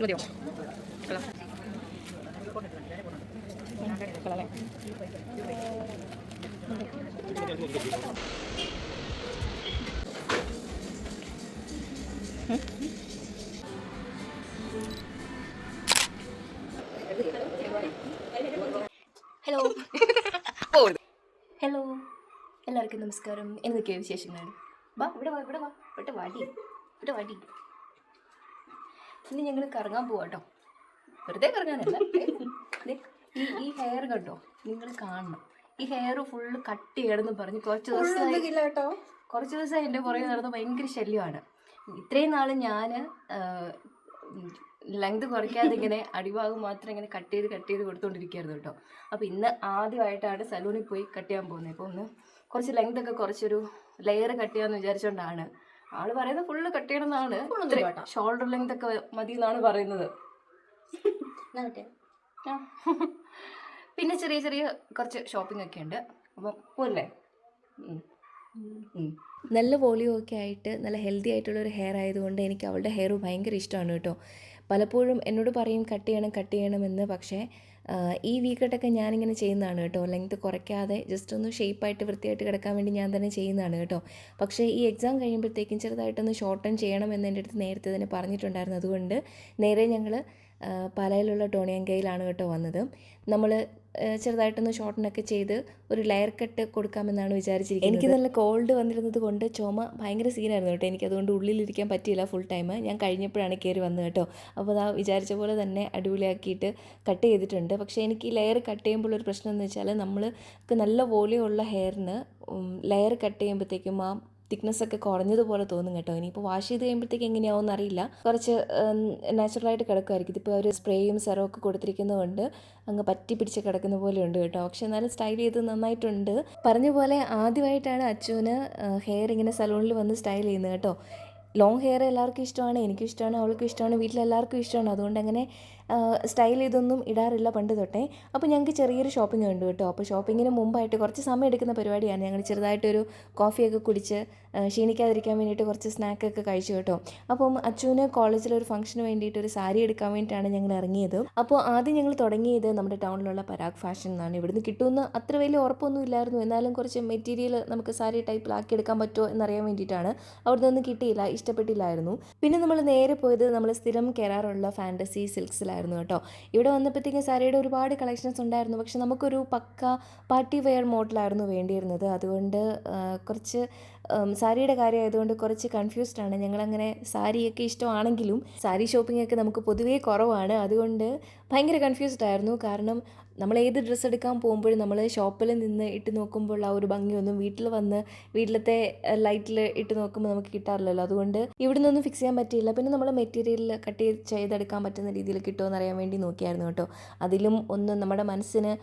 മതിയോ? കളറേ hello hello, എല്ലാവർക്കും നമസ്കാരം. എന്തൊക്കെയാണ് വിശേഷങ്ങൾ? വാ ഇവിടെ വാ, ഇവിടെ വാ, ഇവിടെ വാടി, ഇവിടെ വാടി. ഇന്ന് ഞങ്ങൾ കറങ്ങാൻ പോവാ കേട്ടോ. വെറുതെ കറങ്ങാനല്ല. ഈ ഹെയർ കണ്ടോ, നിങ്ങൾ കാണണം. ഈ ഹെയർ ഫുള്ള് കട്ട് ചെയ്യണമെന്ന് പറഞ്ഞ് കുറച്ച് ദിവസമായി എൻ്റെ പുറകെ നടന്ന ഭയങ്കര ശല്യമാണ്. ഇത്രയും നാൾ ഞാൻ ലെങ്ത് കുറയ്ക്കാതെ ഇങ്ങനെ അടിഭാഗം മാത്രം ഇങ്ങനെ കട്ട് ചെയ്ത് കൊടുത്തുകൊണ്ടിരിക്കുകയായിരുന്നു കേട്ടോ. അപ്പോൾ ഇന്ന് ആദ്യമായിട്ടാണ് സലൂണിൽ പോയി കട്ട് ചെയ്യാൻ പോകുന്നത്. അപ്പോൾ ഒന്ന് കുറച്ച് ലെങ്ത് ഒക്കെ കുറച്ചൊരു ലെയർ കട്ട് ചെയ്യാമെന്ന് വിചാരിച്ചുകൊണ്ടാണ്. ആള് പറയുന്നത് ഫുള്ള് കട്ട് ചെയ്യണം എന്നാണ്. ഷോൾഡർ ലെങ്ത് ഒക്കെ മതി എന്നാണ് പറയുന്നത്. പിന്നെ ചെറിയ ചെറിയ കുറച്ച് ഷോപ്പിംഗ് ഒക്കെ ഉണ്ട്. അപ്പം പോലെ നല്ല വോളിയം ഒക്കെ ആയിട്ട് നല്ല ഹെൽത്തി ആയിട്ടുള്ളൊരു ഹെയർ ആയതുകൊണ്ട് എനിക്ക് അവളുടെ ഹെയർ ഭയങ്കര ഇഷ്ടമാണ് കേട്ടോ. പലപ്പോഴും എന്നോട് പറയും കട്ട് ചെയ്യണമെന്ന്. പക്ഷേ ഈ വീക്കട്ടൊക്കെ ഞാനിങ്ങനെ ചെയ്യുന്നതാണ് കേട്ടോ. ലെങ്ത്ത് കുറയ്ക്കാതെ ജസ്റ്റ് ഒന്ന് ഷേപ്പായിട്ട് വൃത്തിയായിട്ട് കിടക്കാൻ വേണ്ടി ഞാൻ തന്നെ ചെയ്യുന്നതാണ് കേട്ടോ. പക്ഷേ ഈ എക്സാം കഴിയുമ്പോഴത്തേക്കും ചെറുതായിട്ടൊന്ന് ഷോർട്ടൺ ചെയ്യണമെന്ന് എൻ്റെ അടുത്ത് നേരത്തെ തന്നെ പറഞ്ഞിട്ടുണ്ടായിരുന്നു. അതുകൊണ്ട് നേരെ ഞങ്ങൾ പാലായിലുള്ള ടോണിയങ്കയിലാണ് കേട്ടോ വന്നത്. നമ്മൾ ചെറുതായിട്ടൊന്ന് ഷോർട്ടനൊക്കെ ചെയ്ത് ഒരു ലെയർ കട്ട് കൊടുക്കാമെന്നാണ് വിചാരിച്ചിരിക്കുന്നത്. എനിക്ക് നല്ല കോൾഡ് വന്നിരുന്നത് കൊണ്ട് ചുമ ഭയങ്കര സീനായിരുന്നു കേട്ടോ. എനിക്കതുകൊണ്ട് ഉള്ളിലിരിക്കാൻ പറ്റിയില്ല ഫുൾ ടൈം. ഞാൻ കഴിഞ്ഞപ്പോഴാണ് കയറി വന്നത് കേട്ടോ. അപ്പോൾ അതാ വിചാരിച്ച പോലെ തന്നെ അടിപൊളിയാക്കിയിട്ട് കട്ട് ചെയ്തിട്ടുണ്ട്. പക്ഷേ എനിക്ക് ഈ ലെയർ കട്ട് ചെയ്യുമ്പോൾ ഒരു പ്രശ്നം എന്ന് വെച്ചാൽ നമ്മൾക്ക് നല്ല വോളിയം ഉള്ള ഹെയറിന് ലെയർ കട്ട് ചെയ്യുമ്പോഴത്തേക്കും ആ തിക്നെസ്സൊക്കെ കുറഞ്ഞതുപോലെ തോന്നും കേട്ടോ. ഇനിയിപ്പോൾ വാഷ് ചെയ്ത് കഴിയുമ്പോഴത്തേക്ക് എങ്ങനെയാവും എന്നറിയില്ല. കുറച്ച് നാച്ചുറലായിട്ട് കിടക്കുമായിരിക്കും. ഇതിപ്പോൾ ഒരു സ്പ്രേയും സെറവും ഒക്കെ കൊടുത്തിരിക്കുന്നതുകൊണ്ട് അങ്ങ് പറ്റി പിടിച്ച് കിടക്കുന്ന പോലെ ഉണ്ട് കേട്ടോ. പക്ഷെ എന്നാലും സ്റ്റൈൽ ചെയ്ത് നന്നായിട്ടുണ്ട്. പറഞ്ഞ പോലെ ആദ്യമായിട്ടാണ് അച്ചുവിന് ഹെയർ ഇങ്ങനെ സലൂണിൽ വന്ന് സ്റ്റൈൽ ചെയ്യുന്നത് കേട്ടോ. ലോങ് ഹെയർ എല്ലാവർക്കും ഇഷ്ടമാണ്, എനിക്കും ഇഷ്ടമാണ്, അവൾക്കും ഇഷ്ടമാണ്, വീട്ടിലെല്ലാവർക്കും ഇഷ്ടമാണ്. അതുകൊണ്ട് അങ്ങനെ സ്റ്റൈൽ ചെയ്തൊന്നും ഇടാറില്ല പണ്ട് തൊട്ടേ. അപ്പോൾ ഞങ്ങൾക്ക് ചെറിയൊരു ഷോപ്പിംഗ് ഉണ്ട് കേട്ടോ. അപ്പോൾ ഷോപ്പിങ്ങിന് മുമ്പായിട്ട് കുറച്ച് സമയം എടുക്കുന്ന പരിപാടിയാണ്. ഞങ്ങൾ ചെറുതായിട്ടൊരു കോഫിയൊക്കെ കുടിച്ച് ക്ഷീണിക്കാതിരിക്കാൻ വേണ്ടിയിട്ട് കുറച്ച് സ്നാക്കൊക്കെ കഴിച്ചു കേട്ടോ. അപ്പം അച്ചുവിന് കോളേജിലൊരു ഫംഗ്ഷന് വേണ്ടിയിട്ട് ഒരു സാരി എടുക്കാൻ വേണ്ടിയിട്ടാണ് ഞങ്ങൾ ഇറങ്ങിയത്. അപ്പോൾ ആദ്യം ഞങ്ങൾ തുടങ്ങിയത് നമ്മുടെ ടൗണിലുള്ള പരാഗ് ഫാഷൻ എന്നാണ്. ഇവിടുന്ന് കിട്ടുമെന്ന് അത്ര വലിയ ഉറപ്പൊന്നും ഇല്ലായിരുന്നു. എന്നാലും കുറച്ച് മെറ്റീരിയൽ നമുക്ക് സാരി ടൈപ്പിലാക്കി എടുക്കാൻ പറ്റുമോ എന്നറിയാൻ വേണ്ടിയിട്ടാണ്. അവിടെ നിന്ന് കിട്ടിയില്ല, ഇഷ്ടപ്പെട്ടില്ലായിരുന്നു. പിന്നെ നമ്മൾ നേരെ പോയത് നമ്മൾ സ്ഥിരം കയറാറുള്ള ഫാൻറ്റസി സിൽക്സിലായിരുന്നു കേട്ടോ. ഇവിടെ വന്നപ്പോഴത്തേക്കും സാരിയുടെ ഒരുപാട് കളക്ഷൻസ് ഉണ്ടായിരുന്നു. പക്ഷെ നമുക്കൊരു പക്ക പാർട്ടി വെയർ മോഡലായിരുന്നു വേണ്ടിയിരുന്നത്. അതുകൊണ്ട് കുറച്ച് സാരിയുടെ കാര്യമായതുകൊണ്ട് കുറച്ച് കൺഫ്യൂസ്ഡാണ്. ഞങ്ങളങ്ങനെ സാരിയൊക്കെ ഇഷ്ടമാണെങ്കിലും സാരി ഷോപ്പിങ്ങൊക്കെ നമുക്ക് പൊതുവേ കുറവാണ്. അതുകൊണ്ട് ഭയങ്കര കൺഫ്യൂസ്ഡ് ആയിരുന്നു. കാരണം നമ്മൾ ഏത് ഡ്രസ്സ് എടുക്കാൻ പോകുമ്പോഴും നമ്മൾ ഷോപ്പിൽ നിന്ന് ഇട്ട് നോക്കുമ്പോൾ ആ ഒരു ഭംഗിയൊന്നും വീട്ടിൽ വന്ന് വീട്ടിലത്തെ ലൈറ്റിൽ ഇട്ട് നോക്കുമ്പോൾ നമുക്ക് കിട്ടാറില്ലല്ലോ. അതുകൊണ്ട് ഇവിടെ നിന്നൊന്നും ഫിക്സ് ചെയ്യാൻ പറ്റിയില്ല. പിന്നെ നമ്മൾ മെറ്റീരിയൽ കട്ട് ചെയ്തെടുക്കാൻ പറ്റുന്ന രീതിയിൽ കിട്ടുമോ എന്നറിയാൻ വേണ്ടി നോക്കിയായിരുന്നു കേട്ടോ. അതിലും ഒന്നും നമ്മുടെ മനസ്സിന്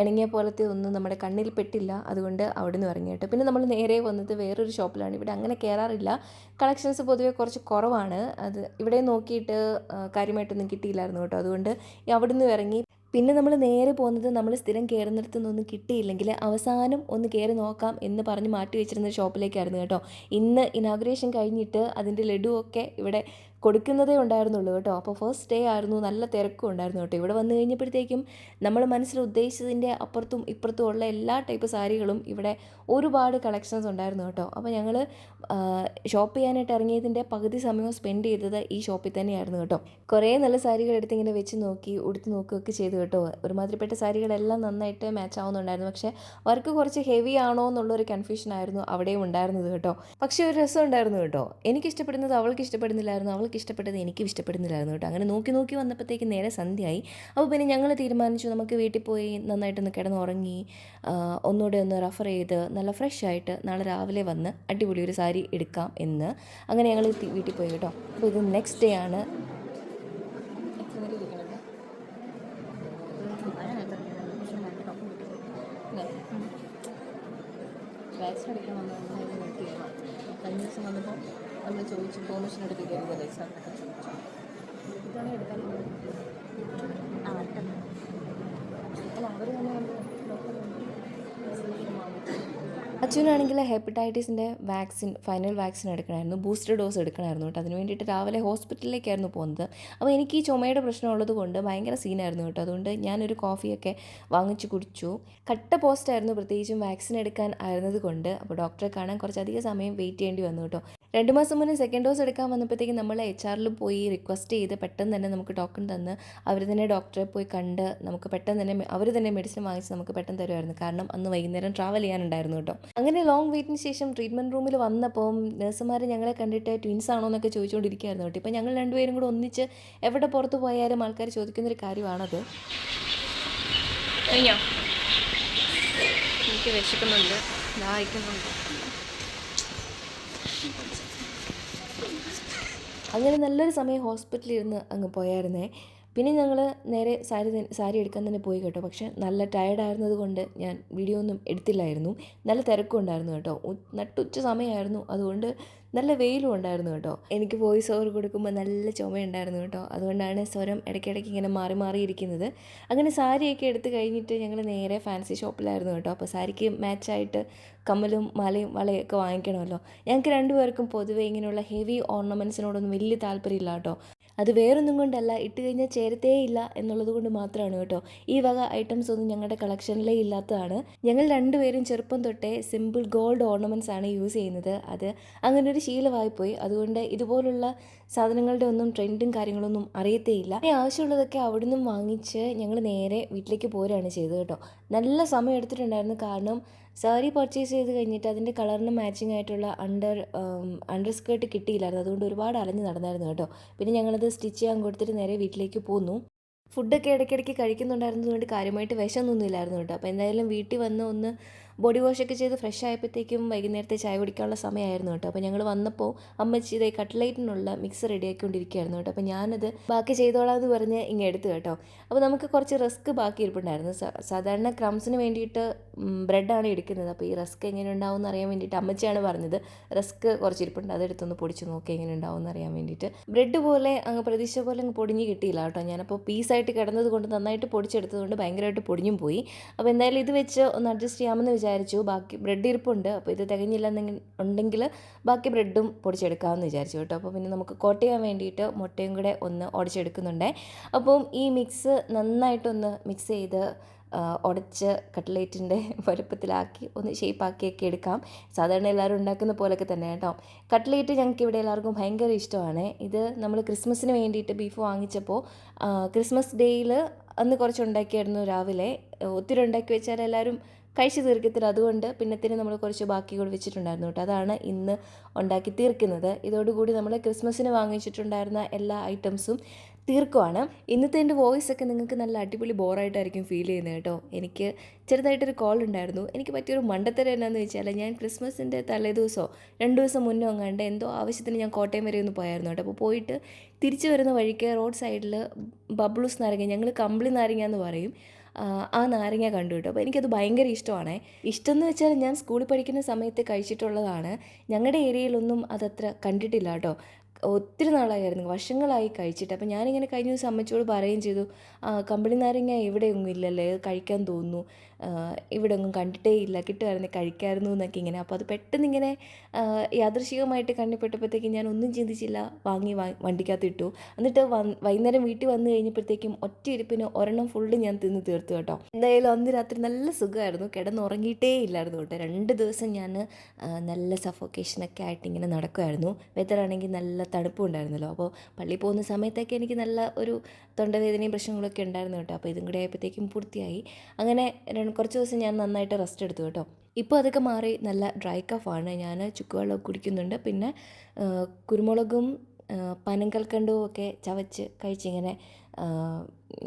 ഇണങ്ങിയ പോലത്തെ ഒന്നും നമ്മുടെ കണ്ണിൽ പെട്ടില്ല. അതുകൊണ്ട് അവിടെ നിന്ന് ഇറങ്ങി കേട്ടോ. പിന്നെ നമ്മൾ നേരെ വന്നത് വേറൊരു ഷോപ്പിലാണ്. ഇവിടെ അങ്ങനെ കയറാറില്ല, കളക്ഷൻസ് പൊതുവേ കുറച്ച് കുറവാണ്. അത് ഇവിടെ നോക്കിയിട്ട് കാര്യമായിട്ടൊന്നും കിട്ടിയില്ലായിരുന്നു കേട്ടോ. അതുകൊണ്ട് അവിടെ നിന്ന് ഇറങ്ങി. പിന്നെ നമ്മൾ നേരെ പോകുന്നത് നമ്മൾ സ്ഥിരം കയറുന്നിടത്തുനിന്നൊന്നും കിട്ടിയില്ലെങ്കിൽ അവസാനം ഒന്ന് കയറി നോക്കാം എന്ന് പറഞ്ഞ് മാറ്റി വെച്ചിരുന്ന ഷോപ്പിലേക്കായിരുന്നു കേട്ടോ. ഇന്ന് ഇനാഗുറേഷൻ കഴിഞ്ഞിട്ട് അതിൻ്റെ ലഡുവൊക്കെ ഇവിടെ കൊടുക്കുന്നതേ ഉണ്ടായിരുന്നുള്ളൂ കേട്ടോ. അപ്പോൾ ഫസ്റ്റ് ഡേ ആയിരുന്നു, നല്ല തിരക്കും ഉണ്ടായിരുന്നു കേട്ടോ. ഇവിടെ വന്നു കഴിഞ്ഞപ്പോഴത്തേക്കും നമ്മൾ മനസ്സിൽ ഉദ്ദേശിച്ചതിൻ്റെ അപ്പുറത്തും ഇപ്പുറത്തും ഉള്ള എല്ലാ ടൈപ്പ് സാരികളും ഇവിടെ ഒരുപാട് കളക്ഷൻസ് ഉണ്ടായിരുന്നു കേട്ടോ. അപ്പോൾ ഞങ്ങൾ ഷോപ്പ് ചെയ്യാനായിട്ട് ഇറങ്ങിയതിൻ്റെ പകുതി സമയം സ്പെൻഡ് ചെയ്തത് ഈ ഷോപ്പിൽ തന്നെയായിരുന്നു കേട്ടോ. കുറേ നല്ല സാരികൾ എടുത്ത് ഇങ്ങനെ വെച്ച് നോക്കി ഉടുത്ത് നോക്കുകയൊക്കെ ചെയ്തു കേട്ടോ. ഒരുമാതിരിപ്പെട്ട സാരികളെല്ലാം നന്നായിട്ട് മാച്ച് ആവുന്നുണ്ടായിരുന്നു. പക്ഷേ വർക്ക് കുറച്ച് ഹെവി ആണോ എന്നുള്ളൊരു കൺഫ്യൂഷൻ ആയിരുന്നു അവിടെയും ഉണ്ടായിരുന്നത് കേട്ടോ. പക്ഷേ ഒരു രസം ഉണ്ടായിരുന്നു കേട്ടോ. എനിക്കിഷ്ടപ്പെടുന്നത് അവൾക്ക് ഇഷ്ടപ്പെടുന്നില്ലായിരുന്നു, അവൾക്ക് ഇഷ്ടപ്പെട്ടത് എനിക്കും ഇഷ്ടപ്പെടുന്നില്ലായിരുന്നു കേട്ടോ. അങ്ങനെ നോക്കി വന്നപ്പോഴത്തേക്ക് നേരെ സന്ധ്യയായി. അപ്പോൾ പിന്നെ ഞങ്ങൾ തീരുമാനിച്ചു നമുക്ക് വീട്ടിൽ പോയി നന്നായിട്ടൊന്ന് കിടന്നുറങ്ങി ഒന്നുകൂടെ ഒന്ന് റെഫർ ചെയ്ത് നല്ല ഫ്രഷ് ആയിട്ട് നാളെ രാവിലെ വന്ന് അടിപൊളി ഒരു സാരി എടുക്കാം എന്ന്. അങ്ങനെ ഞങ്ങൾ വീട്ടിൽ പോയി കേട്ടോ. അപ്പോൾ ഇത് നെക്സ്റ്റ് ഡേ ആണ്. വാക്സിൻ അടിക്കാൻ വന്നപ്പോൾ വെയിറ്റ് ചെയ്യണം. കഴിഞ്ഞ ദിവസം വന്നപ്പോൾ നമ്മൾ ചോദിച്ചു പെർമിഷൻ എടുപ്പിക്കരുതല്ലേ സാറിനൊക്കെ ചോദിച്ചു. ഇതാണ് എടുക്കാൻ അല്ല അവർ തന്നെ ഡോക്ടർ അച്ഛനാണെങ്കിൽ ഹെപ്പറ്റൈറ്റിസിൻ്റെ വാക്സിൻ ഫൈനൽ വാക്സിൻ എടുക്കണമായിരുന്നു, ബൂസ്റ്റർ ഡോസ് എടുക്കണമായിരുന്നു കേട്ടോ. അതിന് വേണ്ടിയിട്ട് രാവിലെ ഹോസ്പിറ്റലിലേക്കായിരുന്നു പോകുന്നത്. അപ്പോൾ എനിക്ക് ഈ ചുമയുടെ പ്രശ്നമുള്ളത് കൊണ്ട് ഭയങ്കര സീനായിരുന്നു കേട്ടോ. അതുകൊണ്ട് ഞാനൊരു കോഫിയൊക്കെ വാങ്ങിച്ച് കുടിച്ചു. കട്ട പോസ്റ്റായിരുന്നു, പ്രത്യേകിച്ചും വാക്സിൻ എടുക്കാൻ ആയിരുന്നത് കൊണ്ട്. അപ്പോൾ ഡോക്ടറെ കാണാൻ കുറച്ചധികം സമയം വെയിറ്റ് ചെയ്യേണ്ടി വന്നു കേട്ടോ. 2 മാസം മുന്നേ സെക്കൻഡ് ഡോസ് എടുക്കാൻ വന്നപ്പോഴത്തേക്കും നമ്മൾ HR പോയി റിക്വസ്റ്റ് ചെയ്ത് പെട്ടെന്ന് തന്നെ നമുക്ക് ടോക്കൺ തന്ന് അവർ തന്നെ ഡോക്ടറെ പോയി കണ്ട് നമുക്ക് പെട്ടെന്ന് തന്നെ അവർ തന്നെ മെഡിസിൻ വാങ്ങിച്ച് നമുക്ക് പെട്ടെന്ന് തരുമായിരുന്നു. കാരണം അന്ന് വൈകുന്നേരം ട്രാവൽ ചെയ്യാനുണ്ടായിരുന്നു കേട്ടോ. അങ്ങനെ ലോങ് വെയിറ്റിന് ശേഷം ട്രീറ്റ്മെൻറ്റ് റൂമിൽ വന്നപ്പോൾ നഴ്സുമാർ ഞങ്ങളെ കണ്ടിട്ട് ട്വിൻസ് ആണോ എന്നൊക്കെ ചോദിച്ചുകൊണ്ടിരിക്കുകയായിരുന്നു കേട്ടോ. ഇപ്പം ഞങ്ങൾ രണ്ടുപേരും കൂടെ ഒന്നിച്ച് എവിടെ പുറത്ത് പോയാലും ആൾക്കാർ ചോദിക്കുന്നൊരു കാര്യമാണത്. കഴിഞ്ഞോ? എനിക്ക് വിശക്കുന്നുണ്ട്, ദാഹിക്കുന്നുണ്ട്. അങ്ങനെ നല്ലൊരു സമയം ഹോസ്പിറ്റലിൽ ഇരുന്ന് അങ്ങ് പോയായിരുന്നേ. പിന്നെ ഞങ്ങൾ നേരെ സാരി എടുക്കാൻ തന്നെ പോയി കേട്ടോ. പക്ഷേ നല്ല ടയർഡായിരുന്നത് കൊണ്ട് ഞാൻ വീഡിയോ ഒന്നും എടുത്തില്ലായിരുന്നു. നല്ല തിരക്കും ഉണ്ടായിരുന്നു കേട്ടോ. നട്ടുച്ച സമയമായിരുന്നു, അതുകൊണ്ട് നല്ല വെയിലും ഉണ്ടായിരുന്നു കേട്ടോ. എനിക്ക് വോയിസ് ഓവർ കൊടുക്കുമ്പോൾ നല്ല ചുമയുണ്ടായിരുന്നു കേട്ടോ. അതുകൊണ്ടാണ് സ്വരം ഇടയ്ക്കിടയ്ക്ക് ഇങ്ങനെ മാറി മാറിയിരിക്കുന്നത്. അങ്ങനെ സാരിയൊക്കെ എടുത്ത് കഴിഞ്ഞിട്ട് ഞങ്ങൾ നേരെ ഫാൻസി ഷോപ്പിലായിരുന്നു കേട്ടോ. അപ്പോൾ സാരിക്ക് മാച്ചായിട്ട് കമ്മലും മാലയും വളയൊക്കെ വാങ്ങിക്കണമല്ലോ. ഞങ്ങൾക്ക് രണ്ടുപേർക്കും പൊതുവേ ഇങ്ങനെയുള്ള ഹെവി ഓർണമെൻറ്റ്സിനോടൊന്നും വലിയ താല്പര്യമില്ല കേട്ടോ. അത് വേറൊന്നും കൊണ്ടല്ല, ഇട്ട് കഴിഞ്ഞാൽ ചേരത്തേ ഇല്ല എന്നുള്ളത് കൊണ്ട് മാത്രമാണ് കേട്ടോ. ഈ വക ഐറ്റംസ് ഒന്നും ഞങ്ങളുടെ കളക്ഷനിലേ ഇല്ലാത്തതാണ്. ഞങ്ങൾ രണ്ടുപേരും ചെറുപ്പം തൊട്ടേ സിമ്പിൾ ഗോൾഡ് ഓർണമെൻറ്റ്സ് ആണ് യൂസ് ചെയ്യുന്നത്. അത് അങ്ങനെ ഒരു ശീലമായിപ്പോയി. അതുകൊണ്ട് ഇതുപോലുള്ള സാധനങ്ങളുടെ ഒന്നും ട്രെൻഡും കാര്യങ്ങളൊന്നും അറിയത്തേയില്ല. ഈ ആവശ്യമുള്ളതൊക്കെ അവിടെ നിന്നും വാങ്ങിച്ച് ഞങ്ങൾ നേരെ വീട്ടിലേക്ക് പോരുകയാണ് ചെയ്തത് കേട്ടോ. നല്ല സമയം എടുത്തിട്ടുണ്ടായിരുന്നു. കാരണം സാരി പർച്ചേസ് ചെയ്ത് കഴിഞ്ഞിട്ട് അതിൻ്റെ കളറിന് മാച്ചിങ് ആയിട്ടുള്ള അണ്ടർ സ്കേർട്ട് കിട്ടിയില്ലായിരുന്നു. അതുകൊണ്ട് ഒരുപാട് അലഞ്ഞ് നടന്നായിരുന്നു കേട്ടോ. പിന്നെ ഞങ്ങളത് സ്റ്റിച്ച് ചെയ്യാൻ കൊടുത്തിട്ട് നേരെ വീട്ടിലേക്ക് പോന്നു. ഫുഡൊക്കെ ഇടയ്ക്കിടയ്ക്ക് കഴിക്കുന്നുണ്ടായിരുന്നതുകൊണ്ട് കാര്യമായിട്ട് വിശമൊന്നുമില്ലായിരുന്നു കേട്ടോ. അപ്പോൾ എന്തായാലും വീട്ടിൽ വന്ന് ഒന്ന് ബോഡി വാഷൊക്കെ ചെയ്ത് ഫ്രഷ് ആയപ്പോഴത്തേക്കും വൈകുന്നേരത്തെ ചായ കുടിക്കാനുള്ള സമയമായിരുന്നു കേട്ടോ. അപ്പോൾ ഞങ്ങൾ വന്നപ്പോൾ അമ്മച്ചി ഇതേ കട്ട്ലേറ്റിനുള്ള മിക്സ് റെഡിയാക്കിക്കൊണ്ടിരിക്കുകയായിരുന്നു കേട്ടോ. അപ്പോൾ ഞാനത് ബാക്കി ചെയ്തോളാം എന്ന് പറഞ്ഞ് ഇങ്ങനെ എടുത്തു കേട്ടോ. അപ്പോൾ നമുക്ക് കുറച്ച് റസ്ക് ബാക്കി ഇരിപ്പുണ്ടായിരുന്നു. സാധാരണ ക്രംസിന് വേണ്ടിയിട്ട് ബ്രെഡാണ് എടുക്കുന്നത്. അപ്പോൾ ഈ റസ്ക് എങ്ങനെ ഉണ്ടാവും എന്ന് അറിയാൻ വേണ്ടിയിട്ട് അമ്മച്ചിയാണ് പറഞ്ഞത് റസ്ക് കുറച്ച് ഇരിപ്പുണ്ട്, അതെടുത്തൊന്ന് പൊടിച്ച് നോക്കി എങ്ങനെ ഉണ്ടാവും എന്ന് അറിയാൻ വേണ്ടിയിട്ട്. ബ്രെഡ് പോലെ അങ്ങ് പ്രതീക്ഷ പോലെ അങ്ങ് പൊടിഞ്ഞ് കിട്ടിയില്ല കേട്ടോ. ഞാനപ്പോൾ പീസായിട്ട് കിടന്നത് കൊണ്ട് നന്നായിട്ട് പൊടിച്ചെടുത്തത് കൊണ്ട് ഭയങ്കരമായിട്ട് പൊടിഞ്ഞും പോയി. അപ്പോൾ എന്തായാലും ഇത് വെച്ച് ഒന്ന് അഡ്ജസ്റ്റ് ചെയ്യാമെന്ന് വിചാരിച്ചു. ബാക്കി ബ്രെഡ് ഇരിപ്പുണ്ട്, അപ്പോൾ ഇത് ഉണ്ടെങ്കിൽ ബാക്കി ബ്രെഡും പൊടിച്ചെടുക്കാമെന്ന് വിചാരിച്ചു കേട്ടോ. അപ്പോൾ പിന്നെ നമുക്ക് കോട്ട് ചെയ്യാൻ വേണ്ടിയിട്ട് മുട്ടയും കൂടെ ഒന്ന് ഉടച്ചെടുക്കുന്നുണ്ട്. അപ്പം ഈ മിക്സ് നന്നായിട്ടൊന്ന് മിക്സ് ചെയ്ത് ഉടച്ച് കട്ട്ലേറ്റിൻ്റെ വലുപ്പത്തിലാക്കി ഒന്ന് ഷേപ്പാക്കിയൊക്കെ എടുക്കാം. സാധാരണ എല്ലാവരും ഉണ്ടാക്കുന്ന പോലെയൊക്കെ തന്നെ കേട്ടോ. കട്ട്ലേറ്റ് ഞങ്ങൾക്ക് ഇവിടെ എല്ലാവർക്കും ഭയങ്കര ഇഷ്ടമാണ്. ഇത് നമ്മൾ ക്രിസ്മസിന് വേണ്ടിയിട്ട് ബീഫ് വാങ്ങിച്ചപ്പോൾ ക്രിസ്മസ് ഡേയിൽ അന്ന് കുറച്ച് ഉണ്ടാക്കിയായിരുന്നു രാവിലെ. ഒത്തിരി ഉണ്ടാക്കി വെച്ചാൽ എല്ലാവരും കഴിച്ച് തീർക്കത്തില്ല. അതുകൊണ്ട് പിന്നത്തിന് നമ്മൾ കുറച്ച് ബാക്കി കൂടി വെച്ചിട്ടുണ്ടായിരുന്നു കേട്ടോ. അതാണ് ഇന്ന് ഉണ്ടാക്കി തീർക്കുന്നത്. ഇതോടുകൂടി നമ്മൾ ക്രിസ്മസിന് വാങ്ങിച്ചിട്ടുണ്ടായിരുന്ന എല്ലാ ഐറ്റംസും തീർക്കുവാണ്. ഇന്നത്തെ എൻ്റെ വോയിസൊക്കെ നിങ്ങൾക്ക് നല്ല അടിപൊളി ബോറായിട്ടായിരിക്കും ഫീൽ ചെയ്യുന്നത് കേട്ടോ. എനിക്ക് ചെറുതായിട്ടൊരു കോൾ ഉണ്ടായിരുന്നു. എനിക്ക് പറ്റിയൊരു മണ്ടത്തരം എന്നാന്ന് വെച്ചാൽ ഞാൻ ക്രിസ്മസിൻ്റെ തലേദിവസമോ 2 ദിവസം മുന്നേ അങ്ങാണ്ട് എന്തോ ആവശ്യത്തിന് ഞാൻ കോട്ടയം വരെ ഒന്ന് പോയായിരുന്നു കേട്ടോ. അപ്പോൾ പോയിട്ട് തിരിച്ചു വരുന്ന വഴിക്ക് റോഡ് സൈഡിൽ ബബ്ലൂസ് നാരങ്ങ, ഞങ്ങൾ കമ്പിളി നാരങ്ങ എന്ന് പറയും, ആ നാരങ്ങ കണ്ടു കേട്ടോ. അപ്പോൾ എനിക്കത് ഭയങ്കര ഇഷ്ടമാണ്. ഇഷ്ടമെന്ന് വെച്ചാൽ ഞാൻ സ്കൂളിൽ പഠിക്കുന്ന സമയത്ത് കഴിച്ചിട്ടുള്ളതാണ്. ഞങ്ങളുടെ ഏരിയയിലൊന്നും അതത്ര കണ്ടിട്ടില്ല കേട്ടോ. ഒത്തിരി നാളായിരുന്നു, വർഷങ്ങളായി കഴിച്ചിട്ട്. അപ്പോൾ ഞാനിങ്ങനെ കഴിഞ്ഞ ദിവസം അമ്മച്ചോട് പറയുകയും ചെയ്തു, കമ്പിളി നാരങ്ങ ഇവിടെയൊന്നും ഇല്ലല്ലേ, കഴിക്കാൻ തോന്നുന്നു, ഇവിടെ ഒന്നും കണ്ടിട്ടേ ഇല്ല, കിട്ടുമായിരുന്നു കഴിക്കാമായിരുന്നു എന്നൊക്കെ ഇങ്ങനെ. അപ്പോൾ അത് പെട്ടെന്ന് ഇങ്ങനെ യാദൃശികമായിട്ട് കണ്ടുപെട്ടപ്പോഴത്തേക്കും ഞാൻ ഒന്നും ചിന്തിച്ചില്ല, വാങ്ങി വണ്ടിക്കകത്ത് ഇട്ടു. എന്നിട്ട് വൈകുന്നേരം വീട്ടിൽ വന്നു കഴിഞ്ഞപ്പോഴത്തേക്കും ഒറ്റ ഇരിപ്പിന് ഒരെണ്ണം ഫുള്ള് ഞാൻ തിന്ന് തീർത്തു കേട്ടോ. എന്തായാലും അന്ന് രാത്രി നല്ല സുഖമായിരുന്നു, കിടന്നുറങ്ങിയിട്ടേ ഇല്ലായിരുന്നു കേട്ടോ. 2 ദിവസം ഞാൻ നല്ല സഫോക്കേഷനൊക്കെ ആയിട്ട് ഇങ്ങനെ നടക്കുമായിരുന്നു. വെതറാണെങ്കിൽ നല്ല തണുപ്പും ഉണ്ടായിരുന്നല്ലോ. അപ്പോൾ പള്ളിയിൽ പോകുന്ന സമയത്തൊക്കെ എനിക്ക് നല്ല ഒരു തൊണ്ടവേദനയും പ്രശ്നങ്ങളൊക്കെ ഉണ്ടായിരുന്നു കേട്ടോ. അപ്പോൾ ഇതും കൂടെ ആയപ്പോഴത്തേക്കും പൂർത്തിയായി. അങ്ങനെ കുറച്ച് ദിവസം ഞാൻ നന്നായിട്ട് റെസ്റ്റ് എടുത്തു കേട്ടോ. ഇപ്പോൾ അതൊക്കെ മാറി നല്ല ഡ്രൈ കഫാണ്. ഞാൻ ചുക്കുവെള്ളം കുടിക്കുന്നുണ്ട്. പിന്നെ കുരുമുളകും പനങ്കൽക്കണ്ടവും ഒക്കെ ചവച്ച് കഴിച്ചിങ്ങനെ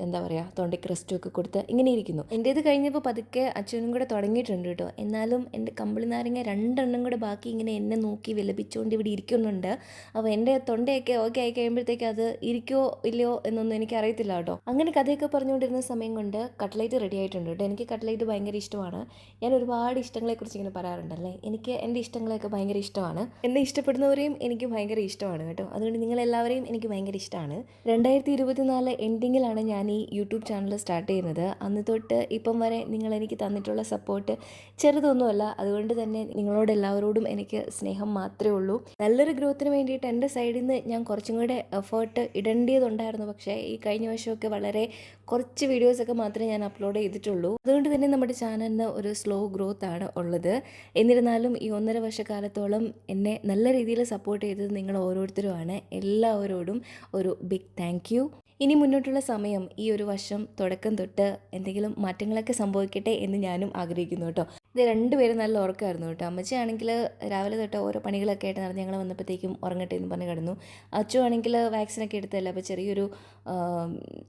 എന്താ പറയുക, തൊണ്ടയ്ക്ക് റെസ്റ്റൊക്കെ കൊടുത്ത് ഇങ്ങനെ ഇരിക്കുന്നു. എൻ്റേത് കഴിഞ്ഞപ്പോൾ പതുക്കെ അച്ഛനും കൂടെ തുടങ്ങിയിട്ടുണ്ട് കേട്ടോ. എന്നാലും എൻ്റെ കമ്പിളി നാരങ്ങ 2 എണ്ണം കൂടെ ബാക്കി ഇങ്ങനെ എന്നെ നോക്കി വിലപിച്ചുകൊണ്ട് ഇവിടെ ഇരിക്കുന്നുണ്ട്. അപ്പോൾ എൻ്റെ തൊണ്ടയൊക്കെ ഓക്കെ ആയി കഴിയുമ്പോഴത്തേക്ക് അത് ഇരിക്കുമോ ഇല്ലയോ എന്നൊന്നും എനിക്ക് അറിയത്തില്ല കേട്ടോ. അങ്ങനെ കഥയൊക്കെ പറഞ്ഞുകൊണ്ടിരുന്ന സമയം കൊണ്ട് കട്ട്ലേറ്റ് റെഡി ആയിട്ടുണ്ട് കേട്ടോ. എനിക്ക് കട്ട്ലേറ്റ് ഭയങ്കര ഇഷ്ടമാണ്. ഞാൻ ഒരുപാട് ഇഷ്ടങ്ങളെക്കുറിച്ച് ഇങ്ങനെ പറയാറുണ്ടല്ലേ. എനിക്ക് എൻ്റെ ഇഷ്ടങ്ങളെയൊക്കെ ഭയങ്കര ഇഷ്ടമാണ്. എന്നെ ഇഷ്ടപ്പെടുന്നവരെയും എനിക്ക് ഭയങ്കര ഇഷ്ടമാണ് കേട്ടോ. അതുകൊണ്ട് നിങ്ങളെല്ലാവരെയും എനിക്ക് ഭയങ്കര ഇഷ്ടമാണ്. 2024 എൻഡിങ്ങിലാണ് ഞാൻ ഈ യൂട്യൂബ് ചാനൽ സ്റ്റാർട്ട് ചെയ്യുന്നത്. അന്ന് തൊട്ട് ഇപ്പം വരെ നിങ്ങളെനിക്ക് തന്നിട്ടുള്ള സപ്പോർട്ട് ചെറുതൊന്നുമല്ല. അതുകൊണ്ട് തന്നെ നിങ്ങളോട് എല്ലാവരോടും എനിക്ക് സ്നേഹം മാത്രമേ ഉള്ളൂ. നല്ലൊരു ഗ്രോത്തിന് വേണ്ടിയിട്ട് എൻ്റെ സൈഡിൽ നിന്ന് ഞാൻ കുറച്ചും കൂടെ എഫേർട്ട് ഇടേണ്ടതുണ്ടായിരുന്നു. പക്ഷേ ഈ കഴിഞ്ഞ വർഷമൊക്കെ വളരെ കുറച്ച് വീഡിയോസൊക്കെ മാത്രമേ ഞാൻ അപ്ലോഡ് ചെയ്തിട്ടുള്ളൂ. അതുകൊണ്ട് തന്നെ നമ്മുടെ ചാനലിന് ഒരു സ്ലോ ഗ്രോത്ത് ആണ് ഉള്ളത്. എന്നിരുന്നാലും ഈ 1.5 വർഷക്കാലത്തോളം എന്നെ നല്ല രീതിയിൽ സപ്പോർട്ട് ചെയ്തത് നിങ്ങൾ ഓരോരുത്തരുമാണ്. എല്ലാവരോടും ഒരു ബിഗ് താങ്ക് യു. ഇനി മുന്നോട്ടുള്ള സമയം ഈ ഒരു വർഷം തുടക്കം തൊട്ട് എന്തെങ്കിലും മാറ്റങ്ങളൊക്കെ സംഭവിക്കട്ടെ എന്ന് ഞാനും ആഗ്രഹിക്കുന്നു കേട്ടോ. ഇത് രണ്ടുപേരും നല്ല ഉറക്കമായിരുന്നു കേട്ടോ. അമ്മച്ചിയാണെങ്കിൽ രാവിലെ തൊട്ട് ഓരോ പണികളൊക്കെ ആയിട്ട് നടന്ന് ഞങ്ങൾ വന്നപ്പോഴത്തേക്കും ഉറങ്ങട്ടെ എന്ന് പറഞ്ഞ് കിടന്നു. അച്ചു ആണെങ്കിൽ വാക്സിനൊക്കെ എടുത്തതല്ല, അപ്പോൾ ചെറിയൊരു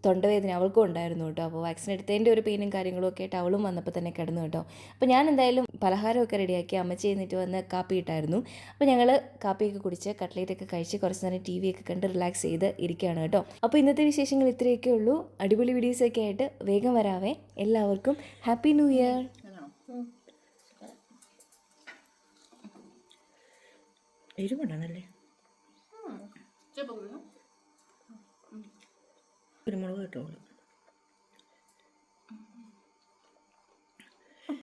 തൊണ്ടവേദന അവൾക്കും ഉണ്ടായിരുന്നു കേട്ടോ. അപ്പോൾ വാക്സിൻ എടുത്തതിൻ്റെ ഒരു പെയിനും കാര്യങ്ങളും ഒക്കെ ആയിട്ട് അവളും വന്നപ്പോൾ തന്നെ കിടന്നു കേട്ടോ. അപ്പോൾ ഞാൻ എന്തായാലും പലഹാരമൊക്കെ റെഡിയാക്കി അമ്മച്ചി എന്നിട്ട് വന്ന് കാപ്പി ഇട്ടായിരുന്നു. അപ്പോൾ ഞങ്ങൾ കാപ്പിയൊക്കെ കുടിച്ച് കട്ട്ലേറ്റൊക്കെ കഴിച്ച് കുറച്ച് നേരം ടി വി ഒക്കെ കണ്ട് റിലാക്സ് ചെയ്ത് ഇരിക്കുകയാണ് കേട്ടോ. അപ്പോൾ ഇന്നത്തെ വിശേഷങ്ങൾ ഇത്രയൊക്കെ ഉള്ളൂ. അടിപൊളി വീഡിയോസൊക്കെ ആയിട്ട് വേഗം വരാവേ. എല്ലാവർക്കും ഹാപ്പി ന്യൂ ഇയർ. എരിവുണ്ടാണല്ലേ, കുരുമുളക് കിട്ടുള്ളൂ.